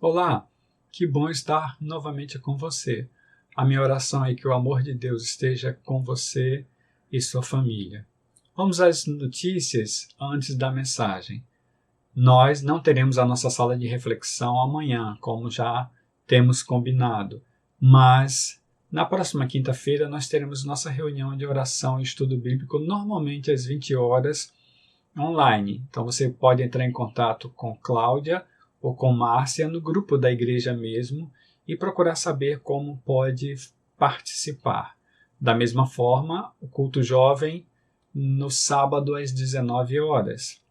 Olá, que bom estar novamente com você. A minha oração é que o amor de Deus esteja com você e sua família. Vamos às notícias antes da mensagem. Nós não teremos a nossa sala de reflexão amanhã, como já temos combinado, mas na próxima quinta-feira nós teremos nossa reunião de oração e estudo bíblico, normalmente às 20 horas, online. Então você pode entrar em contato com Cláudia ou com Márcia no grupo da igreja mesmo e procurar saber como pode participar. Da mesma forma, o culto jovem no sábado às 19 horas.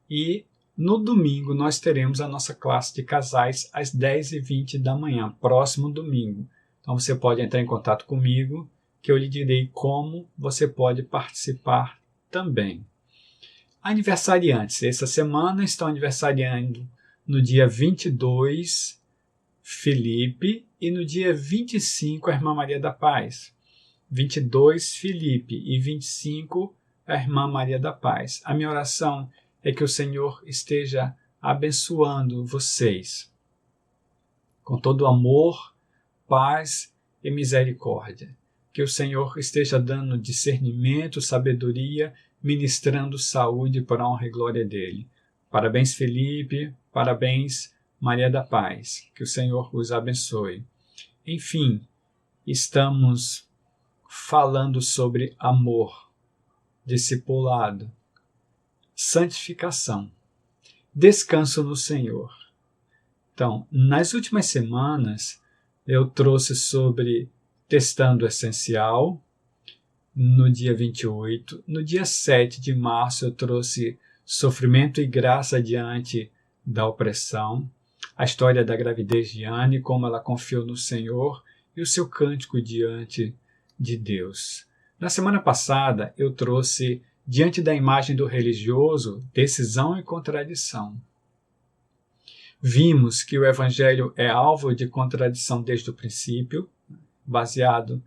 E no domingo nós teremos a nossa classe de casais às 10h20 da manhã, próximo domingo. Então você pode entrar em contato comigo que eu lhe direi como você pode participar também. Aniversariantes. Essa semana estão aniversariando no dia 22, Felipe, e no dia 25, a Irmã Maria da Paz. 22, Felipe, e 25, a Irmã Maria da Paz. A minha oração é que o Senhor esteja abençoando vocês com todo amor, paz e misericórdia. Que o Senhor esteja dando discernimento, sabedoria, ministrando saúde para a honra e glória dele. Parabéns, Felipe, parabéns, Maria da Paz. Que o Senhor os abençoe. Enfim, estamos falando sobre amor, discipulado, santificação, descanso no Senhor. Então, nas últimas semanas, eu trouxe sobre testando o essencial, no dia 28. No dia 7 de março, eu trouxe sofrimento e graça diante da opressão, a história da gravidez de Anne, como ela confiou no Senhor e o seu cântico diante de Deus. Na semana passada, eu trouxe diante da imagem do religioso, decisão e contradição. Vimos que o Evangelho é alvo de contradição desde o princípio, baseado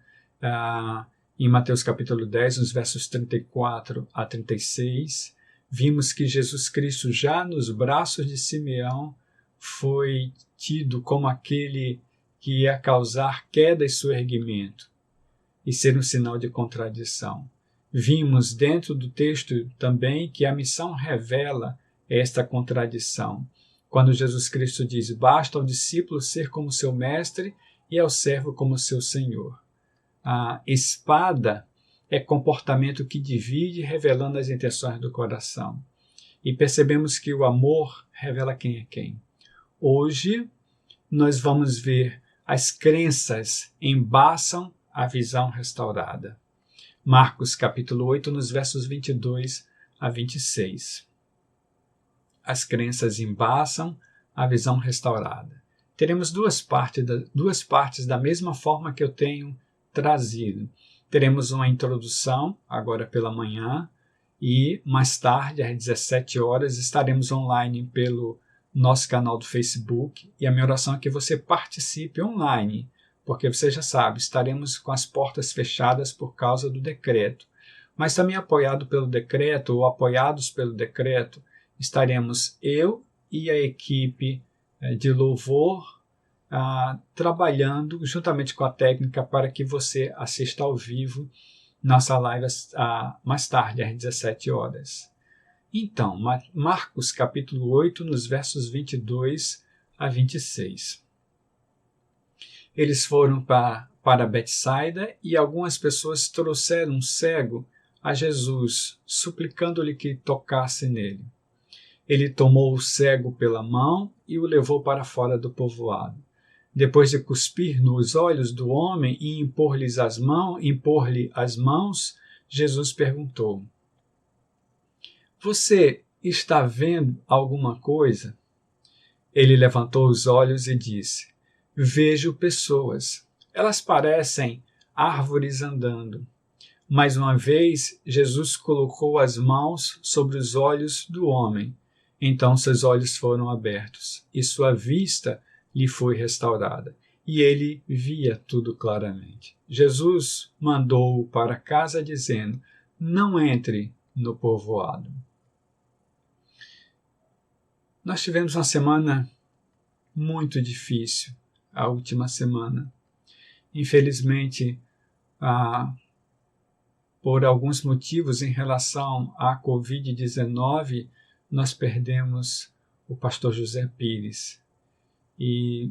em Mateus capítulo 10, nos versos 34 a 36. Vimos que Jesus Cristo, já nos braços de Simeão, foi tido como aquele que ia causar queda e soerguimento e ser um sinal de contradição. Vimos dentro do texto também que a missão revela esta contradição. Quando Jesus Cristo diz, basta ao discípulo ser como seu mestre e ao servo como seu senhor. A espada é comportamento que divide, revelando as intenções do coração. E percebemos que o amor revela quem é quem. Hoje, nós vamos ver as crenças embaçam a visão restaurada. Marcos capítulo 8, nos versos 22 a 26. As crenças embaçam a visão restaurada. Teremos duas partes da mesma forma que eu tenho trazido. Teremos uma introdução, agora pela manhã, e mais tarde, às 17 horas, estaremos online pelo nosso canal do Facebook. E a minha oração é que você participe online, porque você já sabe, estaremos com as portas fechadas por causa do decreto. Mas também apoiado pelo decreto, ou apoiados pelo decreto, estaremos eu e a equipe de louvor trabalhando juntamente com a técnica para que você assista ao vivo nossa live mais tarde, às 17 horas. Então, Marcos capítulo 8, nos versos 22 a 26. Eles foram para Betsaida e algumas pessoas trouxeram um cego a Jesus, suplicando-lhe que tocasse nele. Ele tomou o cego pela mão e o levou para fora do povoado. Depois de cuspir nos olhos do homem e impor-lhe as mãos, Jesus perguntou: Você está vendo alguma coisa? Ele levantou os olhos e disse: Vejo pessoas. Elas parecem árvores andando. Mais uma vez, Jesus colocou as mãos sobre os olhos do homem. Então seus olhos foram abertos e sua vista lhe foi restaurada. E ele via tudo claramente. Jesus mandou-o para casa dizendo: Não entre no povoado. Nós tivemos uma semana muito difícil a última semana. Infelizmente, por alguns motivos em relação à Covid-19, nós perdemos o pastor José Pires. E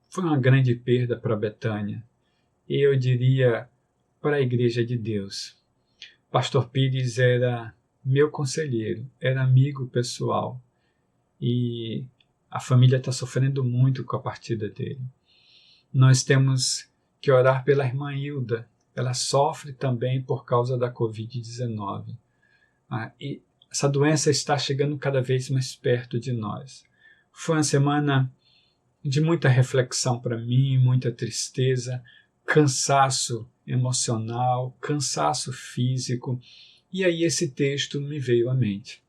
foi uma grande perda para Betânia. E eu diria para a Igreja de Deus. Pastor Pires era meu conselheiro, era amigo pessoal. E a família está sofrendo muito com a partida dele. Nós temos que orar pela irmã Hilda. Ela sofre também por causa da Covid-19. E essa doença está chegando cada vez mais perto de nós. Foi uma semana de muita reflexão para mim, muita tristeza, cansaço emocional, cansaço físico. E aí esse texto me veio à mente.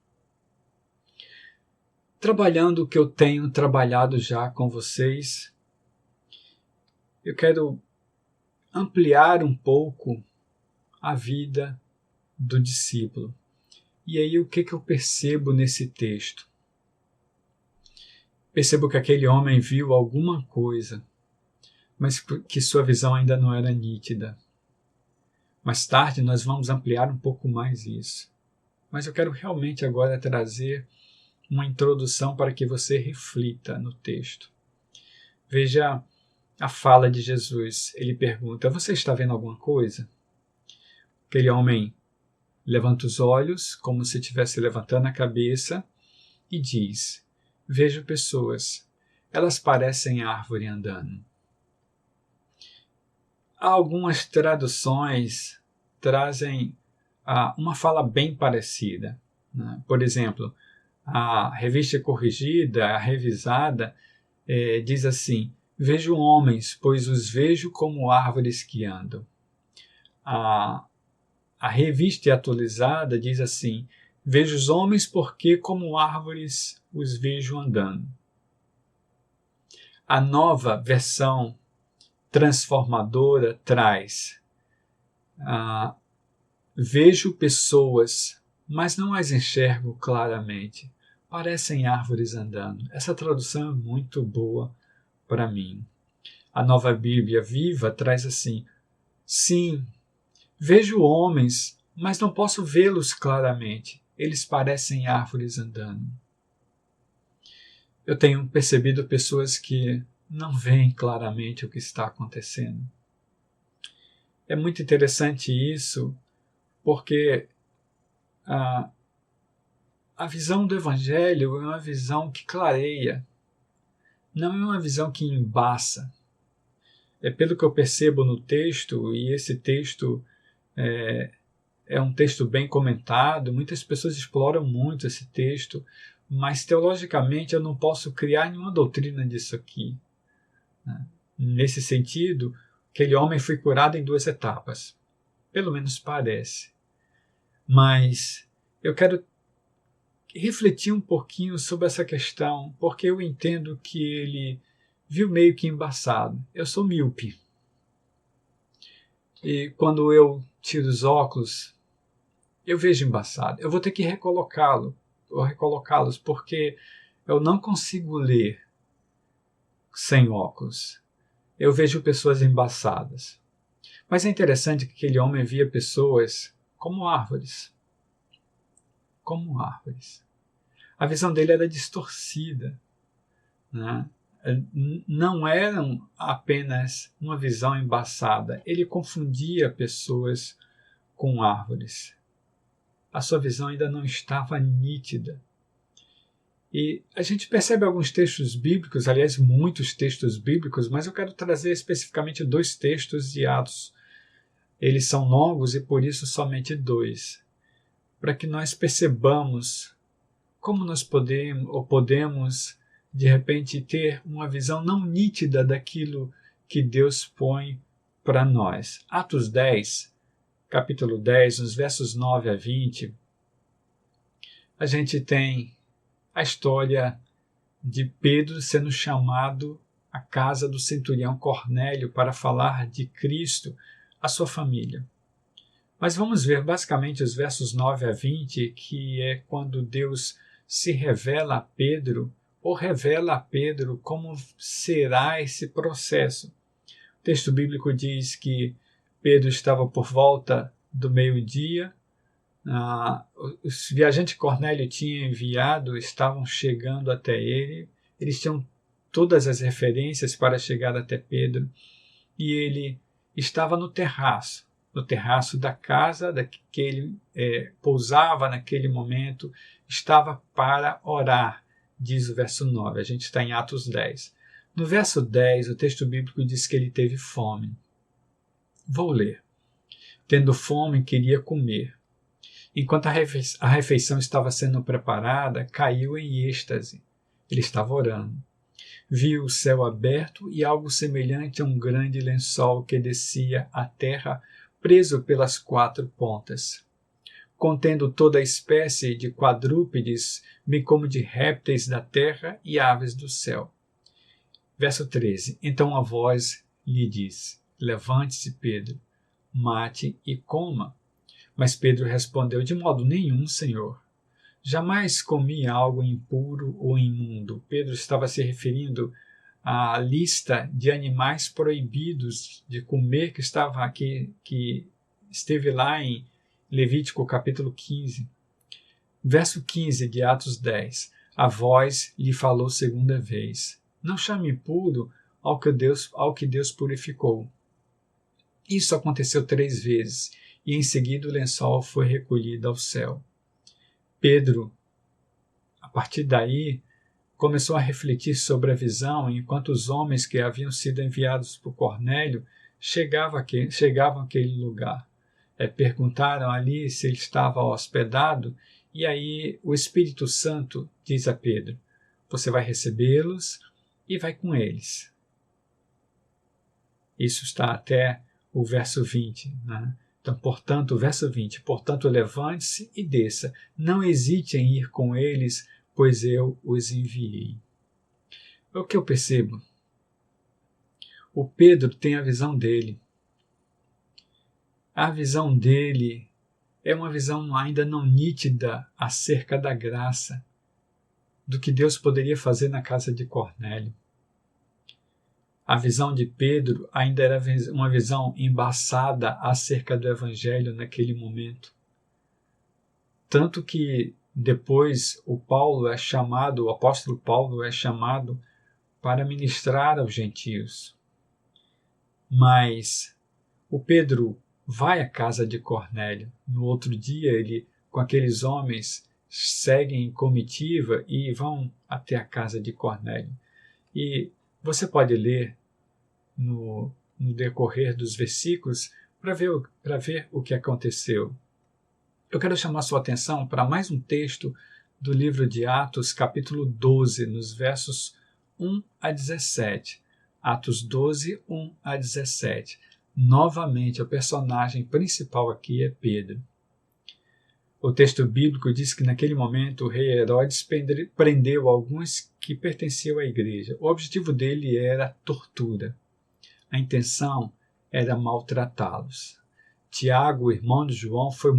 Trabalhando o que eu tenho trabalhado já com vocês, eu quero ampliar um pouco a vida do discípulo. E aí o que eu percebo nesse texto? Percebo que aquele homem viu alguma coisa, mas que sua visão ainda não era nítida. Mais tarde nós vamos ampliar um pouco mais isso. Mas eu quero realmente agora trazer uma introdução para que você reflita no texto. Veja a fala de Jesus. Ele pergunta: você está vendo alguma coisa? Aquele homem levanta os olhos, como se estivesse levantando a cabeça, e diz: vejo pessoas, elas parecem árvore andando. Algumas traduções trazem uma fala bem parecida. Né? Por exemplo, a Revista Corrigida, a Revisada, diz assim: vejo homens, pois os vejo como árvores que andam. A Revista Atualizada diz assim: vejo os homens porque como árvores os vejo andando. A Nova Versão Transformadora traz: vejo pessoas, mas não as enxergo claramente. Parecem árvores andando. Essa tradução é muito boa para mim. A Nova Bíblia Viva traz assim: sim, vejo homens, mas não posso vê-los claramente. Eles parecem árvores andando. Eu tenho percebido pessoas que não veem claramente o que está acontecendo. É muito interessante isso, porque a visão do Evangelho é uma visão que clareia, não é uma visão que embaça. Pelo que eu percebo no texto, e esse texto é um texto bem comentado, muitas pessoas exploram muito esse texto, mas teologicamente eu não posso criar nenhuma doutrina disso aqui. Nesse sentido, aquele homem foi curado em 2 etapas, pelo menos parece. Mas eu quero refletir um pouquinho sobre essa questão, porque eu entendo que ele viu meio que embaçado. Eu sou míope. E quando eu tiro os óculos, eu vejo embaçado. Eu vou ter que recolocá-los, porque eu não consigo ler sem óculos. Eu vejo pessoas embaçadas. Mas é interessante que aquele homem via pessoas como árvores. Como árvores. A visão dele era distorcida. Né? Não era apenas uma visão embaçada. Ele confundia pessoas com árvores. A sua visão ainda não estava nítida. E a gente percebe alguns textos bíblicos, aliás, muitos textos bíblicos, mas eu quero trazer especificamente 2 textos de Atos. Eles são longos e por isso somente 2, para que nós percebamos como nós podemos, de repente, ter uma visão não nítida daquilo que Deus põe para nós. Atos 10, capítulo 10, nos versos 9 a 20, a gente tem a história de Pedro sendo chamado à casa do centurião Cornélio para falar de Cristo à sua família. Mas vamos ver basicamente os versos 9 a 20, que é quando Deus se revela a Pedro ou revela a Pedro como será esse processo. O texto bíblico diz que Pedro estava por volta do meio-dia, os viajantes que Cornélio tinha enviado estavam chegando até ele, eles tinham todas as referências para chegar até Pedro, e ele estava no terraço da casa que ele pousava naquele momento, estava para orar, diz o verso 9, a gente está em Atos 10. No verso 10, o texto bíblico diz que ele teve fome. Vou ler. Tendo fome, queria comer. Enquanto a refeição estava sendo preparada, caiu em êxtase. Ele estava orando. Viu o céu aberto e algo semelhante a um grande lençol que descia à terra, preso pelas 4 pontas, contendo toda a espécie de quadrúpedes, bem como de répteis da terra e aves do céu. Verso 13. Então a voz lhe disse: Levante-se, Pedro, mate e coma. Mas Pedro respondeu: De modo nenhum, Senhor. Jamais comi algo impuro ou imundo. Pedro estava se referindo à lista de animais proibidos de comer que estava aqui, que esteve lá em Levítico capítulo 15. Verso 15 de Atos 10. A voz lhe falou segunda vez: Não chame impuro ao que Deus purificou. Isso aconteceu 3 vezes, e em seguida o lençol foi recolhido ao céu. Pedro, a partir daí, começou a refletir sobre a visão, enquanto os homens que haviam sido enviados por Cornélio chegavam àquele lugar. Perguntaram ali se ele estava hospedado, e aí o Espírito Santo diz a Pedro: Você vai recebê-los e vai com eles. Isso está até o verso 20, né? Então, portanto, o verso 20, portanto, levante-se e desça, não hesite em ir com eles, pois eu os enviei. É o que eu percebo. O Pedro tem a visão dele. A visão dele é uma visão ainda não nítida acerca da graça, do que Deus poderia fazer na casa de Cornélio. A visão de Pedro ainda era uma visão embaçada acerca do Evangelho naquele momento. Tanto que depois o apóstolo Paulo é chamado para ministrar aos gentios. Mas o Pedro vai à casa de Cornélio. No outro dia, ele, com aqueles homens, seguem em comitiva e vão até a casa de Cornélio. E você pode ler no decorrer dos versículos para ver o que aconteceu. Eu quero chamar sua atenção para mais um texto do livro de Atos, capítulo 12, nos versos 1 a 17. Atos 12, 1 a 17. Novamente, o personagem principal aqui é Pedro. O texto bíblico diz que naquele momento o rei Herodes prendeu alguns que pertenciam à igreja. O objetivo dele era tortura. A intenção era maltratá-los. Tiago, o irmão de João, foi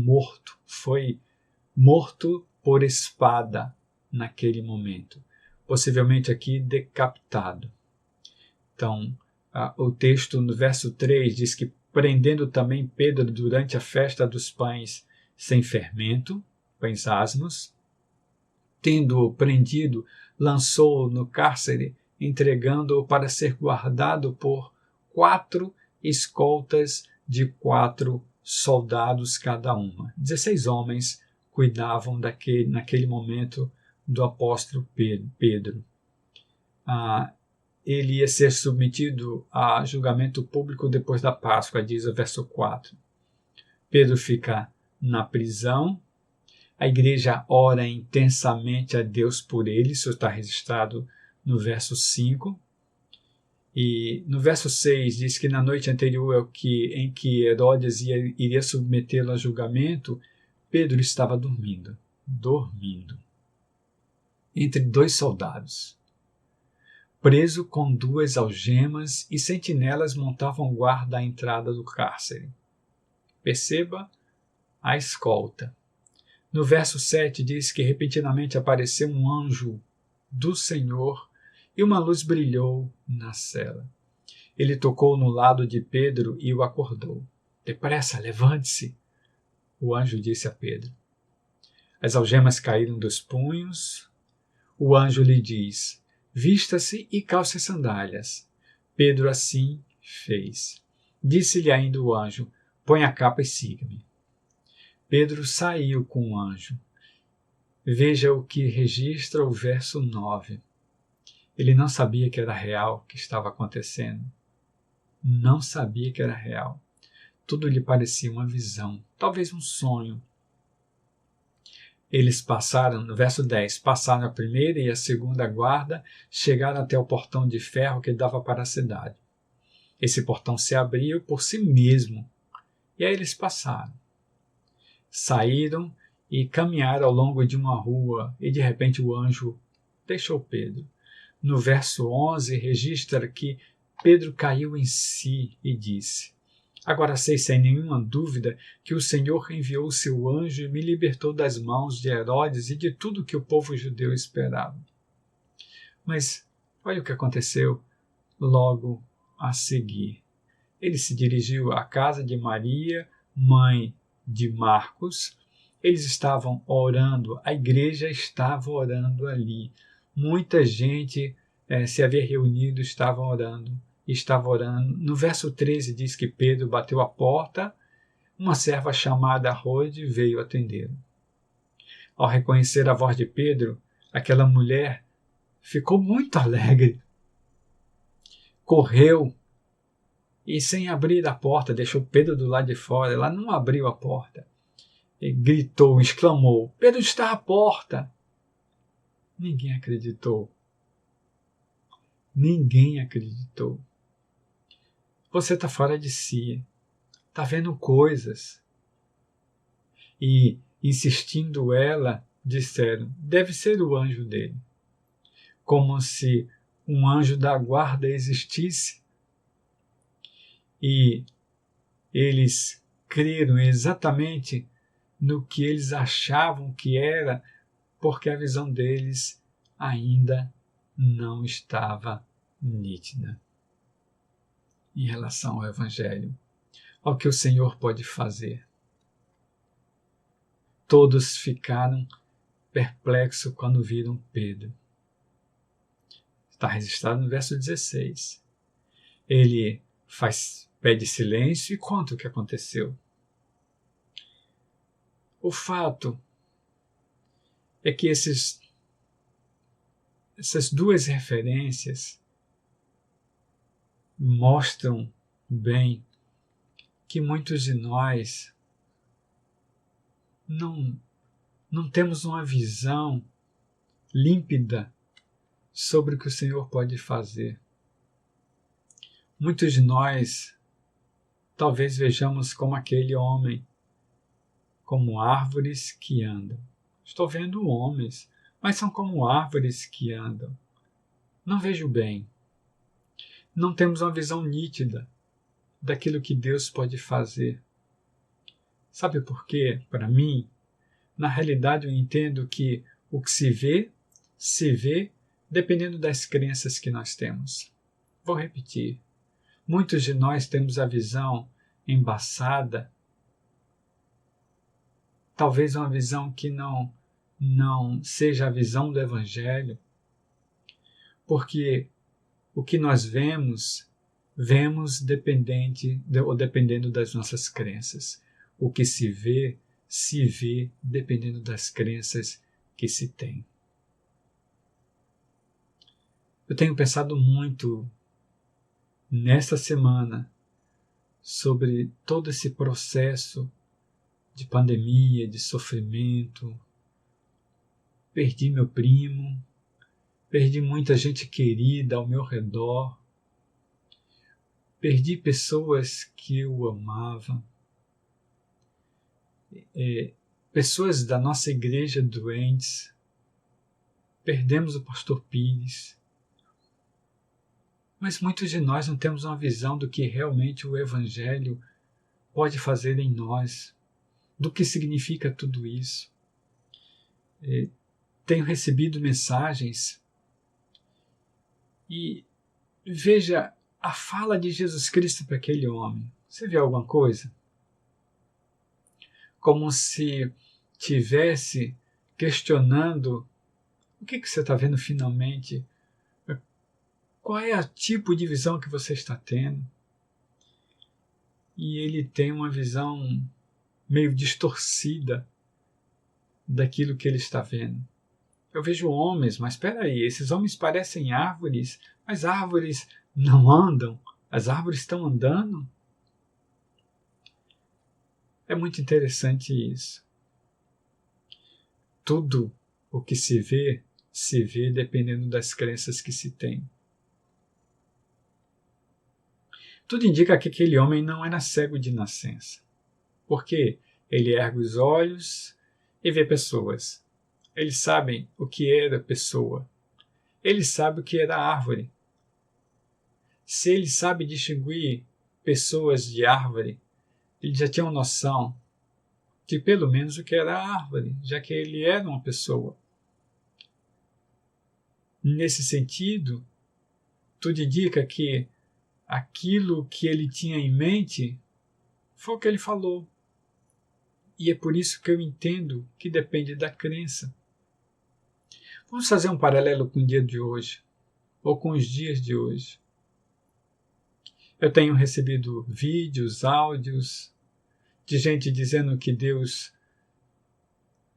morto por espada naquele momento, possivelmente aqui decapitado. Então, o texto no verso 3 diz que prendendo também Pedro durante a festa dos pães sem fermento, pães asmos, tendo-o prendido, lançou-o no cárcere, entregando-o para ser guardado por 4 escoltas de 4 soldados cada uma. 16 homens cuidavam naquele momento do apóstolo Pedro. Ele ia ser submetido a julgamento público depois da Páscoa, diz o verso 4. Pedro fica na prisão, a igreja ora intensamente a Deus por ele, isso está registrado no verso 5. E no verso 6 diz que na noite anterior em que Herodes iria submetê-lo a julgamento, Pedro estava dormindo, entre 2 soldados, preso com 2 algemas, e sentinelas montavam guarda à entrada do cárcere. Perceba a escolta. No verso 7 diz que repentinamente apareceu um anjo do Senhor e uma luz brilhou na cela. Ele tocou no lado de Pedro e o acordou. Depressa, levante-se, o anjo disse a Pedro. As algemas caíram dos punhos. O anjo lhe diz: vista-se e calce as sandálias. Pedro assim fez. Disse-lhe ainda o anjo: põe a capa e siga-me. Pedro saiu com o anjo. Veja o que registra o verso 9. Ele não sabia que era real o que estava acontecendo. Não sabia que era real. Tudo lhe parecia uma visão, talvez um sonho. Eles passaram, no verso 10, passaram a primeira e a segunda guarda, chegaram até o portão de ferro que dava para a cidade. Esse portão se abriu por si mesmo, e aí eles passaram. Saíram e caminharam ao longo de uma rua, e de repente o anjo deixou Pedro. No verso 11 registra que Pedro caiu em si e disse: agora sei sem nenhuma dúvida que o Senhor enviou o seu anjo e me libertou das mãos de Herodes e de tudo que o povo judeu esperava. Mas olha o que aconteceu logo a seguir. Ele se dirigiu à casa de Maria, mãe de Marcos. Eles estavam orando, a igreja estava orando ali. Muita gente se havia reunido, estava orando. No verso 13 diz que Pedro bateu a porta, uma serva chamada Rode veio atendê-lo. Ao reconhecer a voz de Pedro, aquela mulher ficou muito alegre. Correu e, sem abrir a porta, deixou Pedro do lado de fora. Ela não abriu a porta. E gritou, exclamou: Pedro está à porta! Ninguém acreditou. Ninguém acreditou. Você está fora de si, está vendo coisas. E, insistindo ela, disseram: deve ser o anjo dele. Como se um anjo da guarda existisse. E eles creram exatamente no que eles achavam que era, porque a visão deles ainda não estava nítida em relação ao Evangelho, ao que o Senhor pode fazer. Todos ficaram perplexos quando viram Pedro. Está registrado no verso 16. Ele pede silêncio e conta o que aconteceu. O fato é que essas duas referências mostram bem que muitos de nós não temos uma visão límpida sobre o que o Senhor pode fazer. Muitos de nós talvez vejamos como aquele homem, como árvores que andam. Estou vendo homens, mas são como árvores que andam. Não vejo bem. Não temos uma visão nítida daquilo que Deus pode fazer. Sabe por quê? Para mim, na realidade eu entendo que o que se vê dependendo das crenças que nós temos. Vou repetir. Muitos de nós temos a visão embaçada, talvez uma visão que não seja a visão do Evangelho, porque o que nós vemos dependendo das nossas crenças. O que se vê dependendo das crenças que se tem. Eu tenho pensado muito nesta semana sobre todo esse processo de pandemia, de sofrimento. Perdi meu primo, perdi muita gente querida ao meu redor, perdi pessoas que eu amava, pessoas da nossa igreja doentes, perdemos o pastor Pires. Mas muitos de nós não temos uma visão do que realmente o Evangelho pode fazer em nós, do que significa tudo isso. Tenho recebido mensagens E veja a fala de Jesus Cristo para aquele homem. Você vê alguma coisa? Como se tivesse questionando: o que você está vendo finalmente? Qual é o tipo de visão que você está tendo? E ele tem uma visão meio distorcida daquilo que ele está vendo. Eu vejo homens, mas espera aí, esses homens parecem árvores, mas árvores não andam, as árvores estão andando. É muito interessante isso. Tudo o que se vê dependendo das crenças que se tem. Tudo indica que aquele homem não era cego de nascença, porque ele ergue os olhos e vê pessoas. Eles sabem o que era pessoa. Ele sabe o que era árvore. Se ele sabe distinguir pessoas de árvore, ele já tinha uma noção de pelo menos o que era árvore, já que ele era uma pessoa. Nesse sentido, tudo indica que aquilo que ele tinha em mente foi o que ele falou. E é por isso que eu entendo que depende da crença. Vamos fazer um paralelo com o dia de hoje, ou com os dias de hoje. Eu tenho recebido vídeos, áudios de gente dizendo que Deus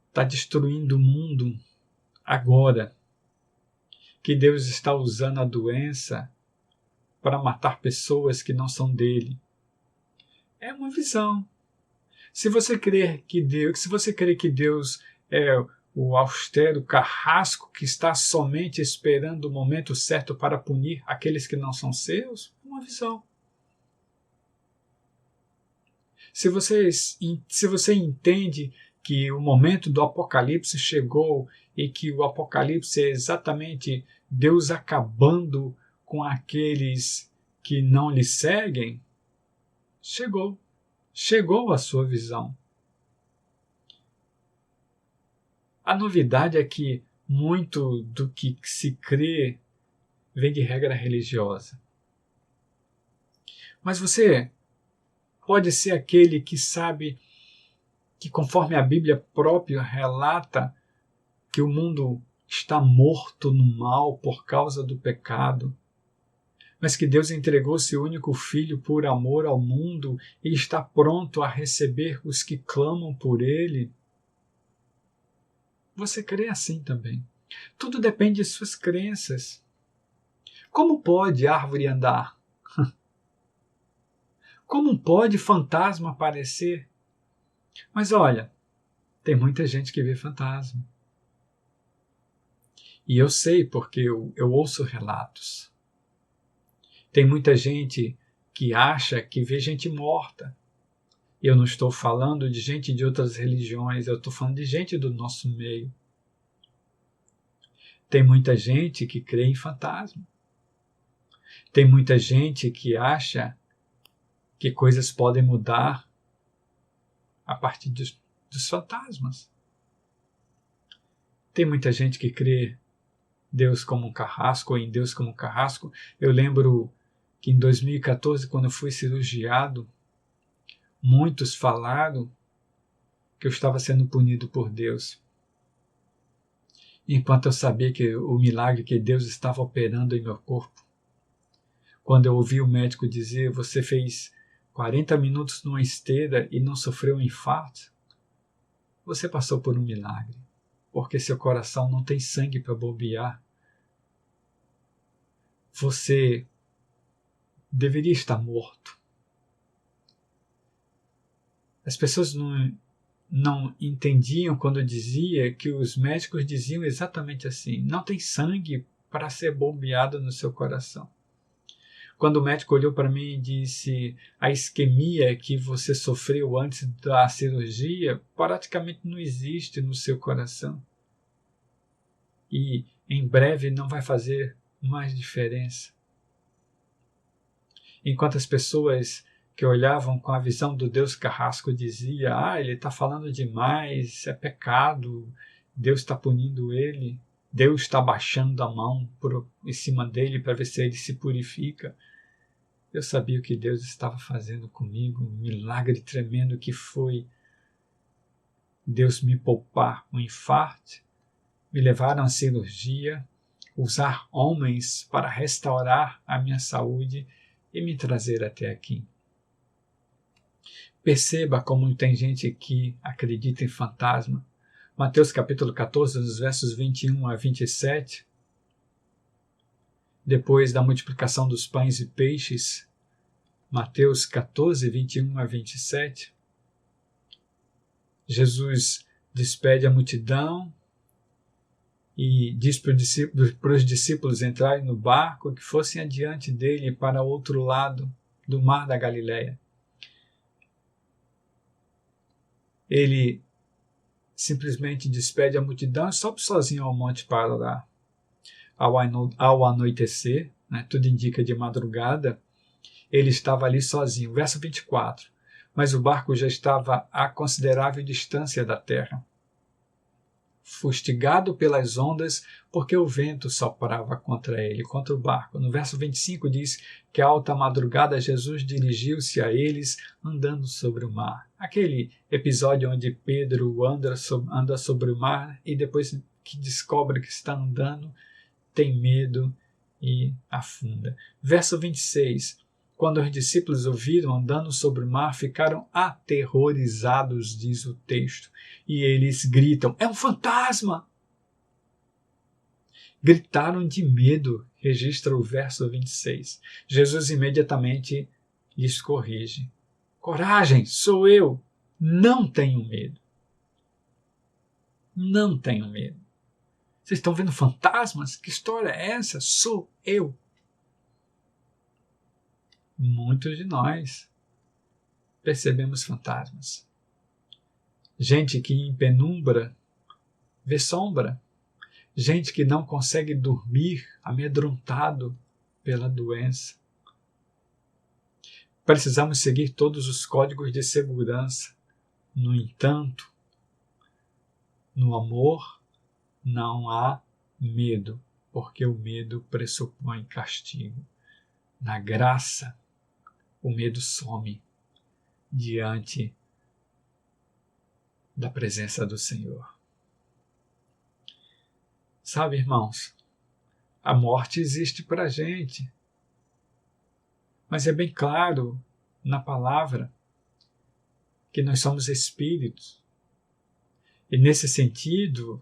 está destruindo o mundo agora, que Deus está usando a doença para matar pessoas que não são dele. É uma visão. Se você crê que Deus é o austero carrasco que está somente esperando o momento certo para punir aqueles que não são seus, é uma visão. Se você entende que o momento do Apocalipse chegou e que o Apocalipse é exatamente Deus acabando com aqueles que não lhe seguem, chegou a sua visão. A novidade é que muito do que se crê vem de regra religiosa. Mas você pode ser aquele que sabe que, conforme a Bíblia própria relata, que o mundo está morto no mal por causa do pecado, mas que Deus entregou seu único Filho por amor ao mundo e está pronto a receber os que clamam por Ele. Você crê assim também. Tudo depende de suas crenças. Como pode árvore andar? Como pode fantasma aparecer? Mas olha, tem muita gente que vê fantasma. E eu sei porque eu ouço relatos. Tem muita gente que acha que vê gente morta. E eu não estou falando de gente de outras religiões, eu estou falando de gente do nosso meio. Tem muita gente que crê em fantasma. Tem muita gente que acha que coisas podem mudar a partir dos fantasmas. Tem muita gente que crê Deus como um carrasco, ou em Deus como um carrasco. Eu lembro que em 2014, quando eu fui cirurgiado, muitos falaram que eu estava sendo punido por Deus. Enquanto eu sabia que o milagre que Deus estava operando em meu corpo. Quando eu ouvi o médico dizer: você fez 40 minutos numa esteira e não sofreu um infarto, você passou por um milagre, porque seu coração não tem sangue para bombear. Você deveria estar morto. As pessoas não entendiam quando eu dizia que os médicos diziam exatamente assim: não tem sangue para ser bombeado no seu coração. Quando o médico olhou para mim e disse: a isquemia que você sofreu antes da cirurgia praticamente não existe no seu coração. E em breve não vai fazer mais diferença. Enquanto as pessoas que olhavam com a visão do Deus carrasco diziam: ele está falando demais, é pecado, Deus está punindo ele. Deus está baixando a mão em cima dele para ver se ele se purifica. Eu sabia o que Deus estava fazendo comigo, um milagre tremendo que foi Deus me poupar um infarto, me levar a uma cirurgia, usar homens para restaurar a minha saúde e me trazer até aqui. Perceba como tem gente que acredita em fantasma. Mateus capítulo 14, nos versos 21 a 27, depois da multiplicação dos pães e peixes, Mateus 14, 21 a 27, Jesus despede a multidão e diz para os discípulos entrarem no barco e que fossem adiante dele para o outro lado do mar da Galileia. Ele simplesmente despede a multidão e sobe sozinho ao monte para orar. Ao anoitecer, tudo indica de madrugada, ele estava ali sozinho. Verso 24. Mas o barco já estava a considerável distância da terra, fustigado pelas ondas, porque o vento soprava contra ele, contra o barco. No verso 25 diz que à alta madrugada Jesus dirigiu-se a eles andando sobre o mar. Aquele episódio onde Pedro anda sobre o mar e depois que descobre que está andando, tem medo e afunda. Verso 26. Quando os discípulos ouviram andando sobre o mar, ficaram aterrorizados, diz o texto. E eles gritam, é um fantasma! Gritaram de medo, registra o verso 26. Jesus imediatamente lhes corrige. Coragem, sou eu, não tenho medo. Não tenho medo. Vocês estão vendo fantasmas? Que história é essa? Sou eu. Muitos de nós percebemos fantasmas. Gente que em penumbra vê sombra. Gente que não consegue dormir amedrontado pela doença. Precisamos seguir todos os códigos de segurança. No entanto, no amor não há medo, porque o medo pressupõe castigo. Na graça, o medo some diante da presença do Senhor. Sabe, irmãos, a morte existe para a gente, mas é bem claro na palavra que nós somos espíritos. E nesse sentido,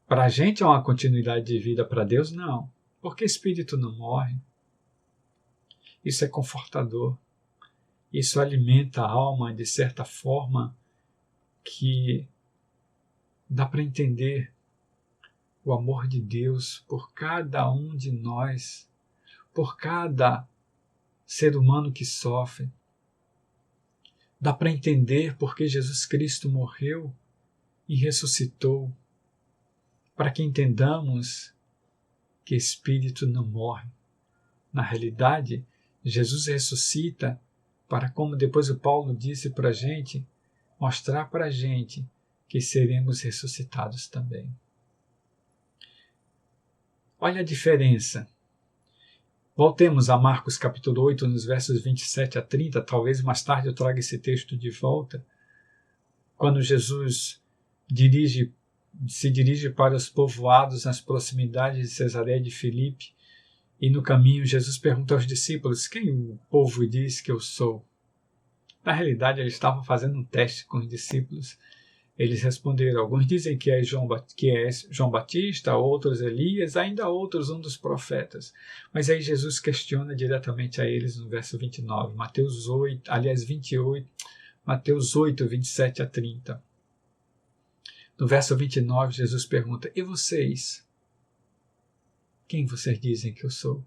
para a gente é uma continuidade de vida, para Deus não, porque espírito não morre. Isso é confortador. Isso alimenta a alma de certa forma que dá para entender o amor de Deus por cada um de nós, por cada ser humano que sofre. Dá para entender porque Jesus Cristo morreu e ressuscitou, para que entendamos que espírito não morre. Na realidade, Jesus ressuscita para, como depois o Paulo disse para a gente, mostrar para a gente que seremos ressuscitados também. Olha a diferença. Voltemos a Marcos capítulo 8, nos versos 27 a 30, talvez mais tarde eu traga esse texto de volta, quando Jesus se dirige para os povoados nas proximidades de Cesareia de Filipe, e no caminho Jesus pergunta aos discípulos, quem o povo diz que eu sou? Na realidade, ele estava fazendo um teste com os discípulos. Eles responderam, alguns dizem que é João Batista, outros Elias, ainda outros um dos profetas. Mas aí Jesus questiona diretamente a eles no verso 29, Mateus 8, 27 a 30. No verso 29, Jesus pergunta, e vocês? Quem vocês dizem que eu sou?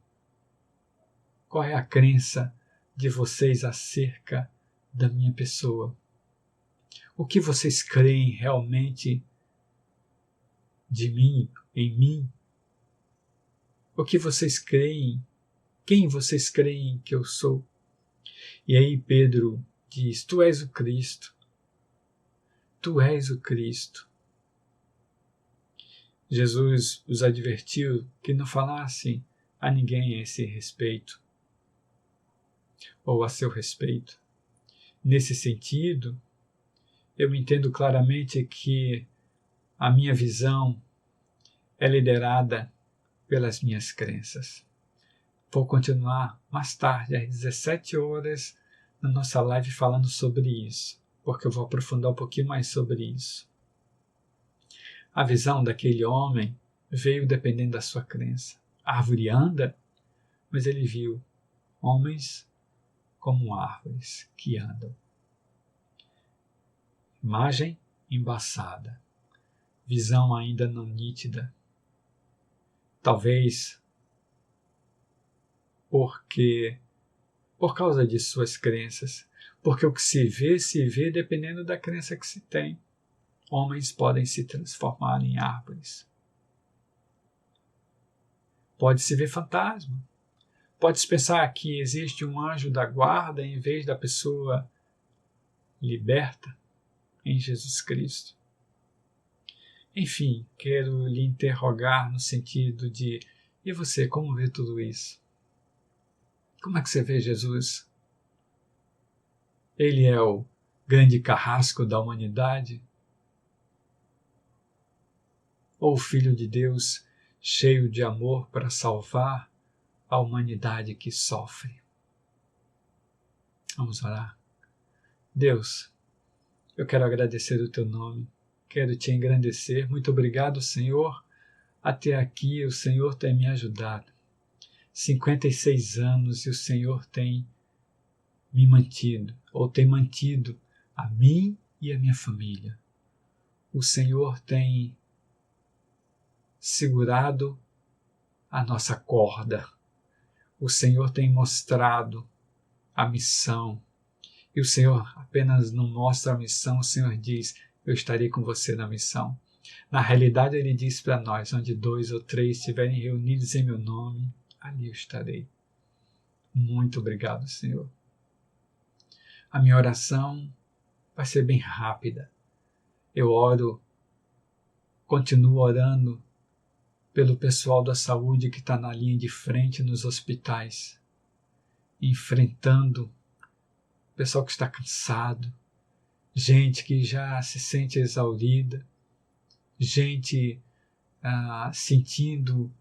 Qual é a crença de vocês acerca da minha pessoa? O que vocês creem realmente de mim, em mim? O que vocês creem? Quem vocês creem que eu sou? E aí Pedro diz, tu és o Cristo. Tu és o Cristo. Jesus os advertiu que não falassem a ninguém a esse respeito, ou a seu respeito. Nesse sentido, eu entendo claramente que a minha visão é liderada pelas minhas crenças. Vou continuar mais tarde, às 17 horas, na nossa live falando sobre isso, porque eu vou aprofundar um pouquinho mais sobre isso. A visão daquele homem veio dependendo da sua crença. A árvore anda, mas ele viu homens como árvores que andam. Imagem embaçada, visão ainda não nítida. Talvez por causa de suas crenças, porque o que se vê dependendo da crença que se tem. Homens podem se transformar em árvores. Pode-se ver fantasma. Pode-se pensar que existe um anjo da guarda em vez da pessoa liberta em Jesus Cristo. Enfim, quero lhe interrogar no sentido de: e você, como vê tudo isso? Como é que você vê Jesus? Ele é o grande carrasco da humanidade? Ou o Filho de Deus cheio de amor para salvar a humanidade que sofre? Vamos orar. Deus, eu quero agradecer o teu nome, quero te engrandecer. Muito obrigado, Senhor. Até aqui o Senhor tem me ajudado. 56 anos e o Senhor tem me mantido, ou tem mantido a mim e a minha família. O Senhor tem segurado a nossa corda. O Senhor tem mostrado a missão. E o Senhor apenas não mostra a missão, o Senhor diz: eu estarei com você na missão. Na realidade, Ele diz para nós: onde 2 ou 3 estiverem reunidos em meu nome, ali eu estarei. Muito obrigado, Senhor. A minha oração vai ser bem rápida. Eu continuo orando pelo pessoal da saúde que está na linha de frente nos hospitais, enfrentando o pessoal que está cansado, gente que já se sente exaurida, gente sentindo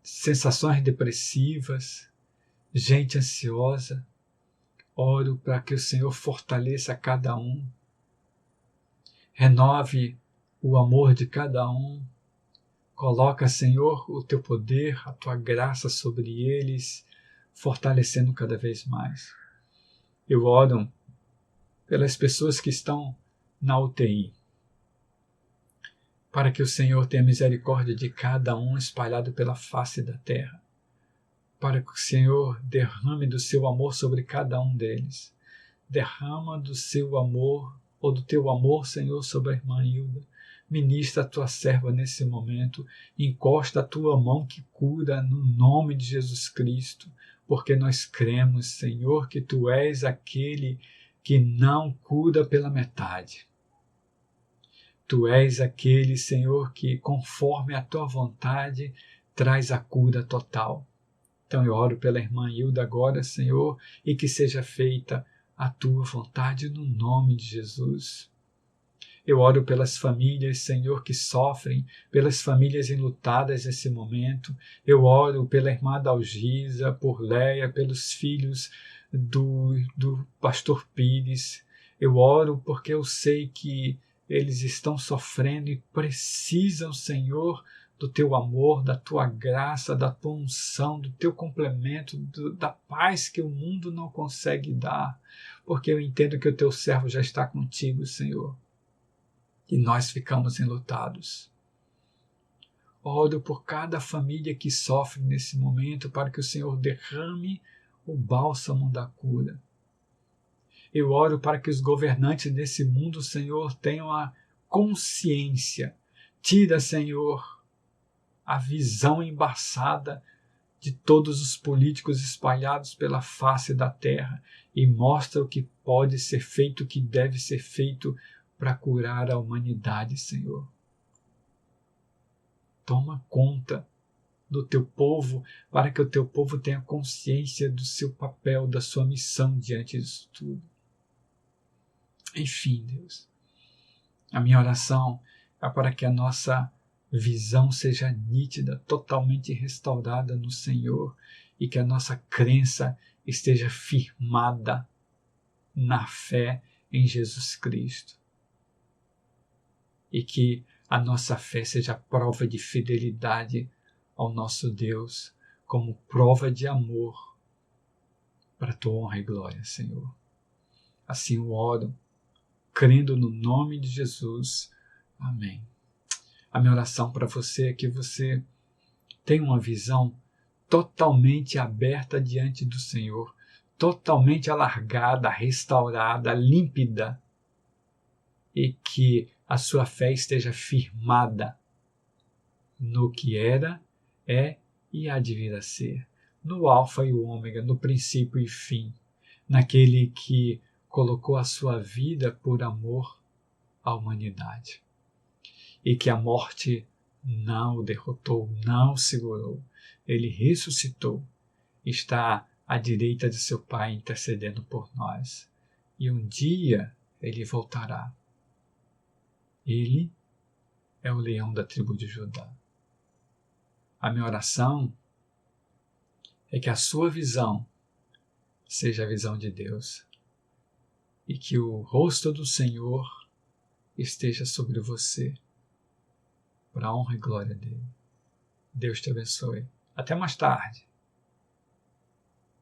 sensações depressivas, gente ansiosa. Oro para que o Senhor fortaleça cada um, renove o amor de cada um. Coloca, Senhor, o teu poder, a tua graça sobre eles, fortalecendo cada vez mais. Eu oro pelas pessoas que estão na UTI, para que o Senhor tenha misericórdia de cada um espalhado pela face da terra, para que o Senhor derrame do seu amor sobre cada um deles. Derrama do seu amor, ou do teu amor, Senhor, sobre a irmã Hilda. Ministra a tua serva nesse momento, encosta a tua mão que cura no nome de Jesus Cristo, porque nós cremos, Senhor, que tu és aquele que não cura pela metade. Tu és aquele, Senhor, que conforme a tua vontade traz a cura total. Então eu oro pela irmã Hilda agora, Senhor, e que seja feita a tua vontade no nome de Jesus. Eu oro pelas famílias, Senhor, que sofrem, pelas famílias enlutadas nesse momento. Eu oro pela irmã Dalgisa, por Leia, pelos filhos do pastor Pires. Eu oro porque eu sei que eles estão sofrendo e precisam, Senhor, do teu amor, da tua graça, da tua unção, do teu complemento, da paz que o mundo não consegue dar, porque eu entendo que o teu servo já está contigo, Senhor, e nós ficamos enlutados. Oro por cada família que sofre nesse momento, para que o Senhor derrame o bálsamo da cura. Eu oro para que os governantes desse mundo, Senhor, tenham a consciência. Tira, Senhor, a visão embaçada de todos os políticos espalhados pela face da terra e mostra o que pode ser feito, o que deve ser feito para curar a humanidade, Senhor. Toma conta do teu povo, para que o teu povo tenha consciência do seu papel, da sua missão diante disso tudo. Enfim, Deus, a minha oração é para que a nossa visão seja nítida, totalmente restaurada no Senhor, e que a nossa crença esteja firmada na fé em Jesus Cristo. E que a nossa fé seja prova de fidelidade ao nosso Deus, como prova de amor para a tua honra e glória, Senhor. Assim eu oro, crendo no nome de Jesus. Amém. A minha oração para você é que você tenha uma visão totalmente aberta diante do Senhor, totalmente alargada, restaurada, límpida, e que a sua fé esteja firmada no que era, é e há de vir a ser, no Alfa e o Ômega, no princípio e fim, naquele que colocou a sua vida por amor à humanidade, e que a morte não o derrotou, não o segurou. Ele ressuscitou, está à direita de seu Pai intercedendo por nós, e um dia ele voltará. Ele é o leão da tribo de Judá. A minha oração é que a sua visão seja a visão de Deus e que o rosto do Senhor esteja sobre você, para a honra e glória dele. Deus te abençoe. Até mais tarde.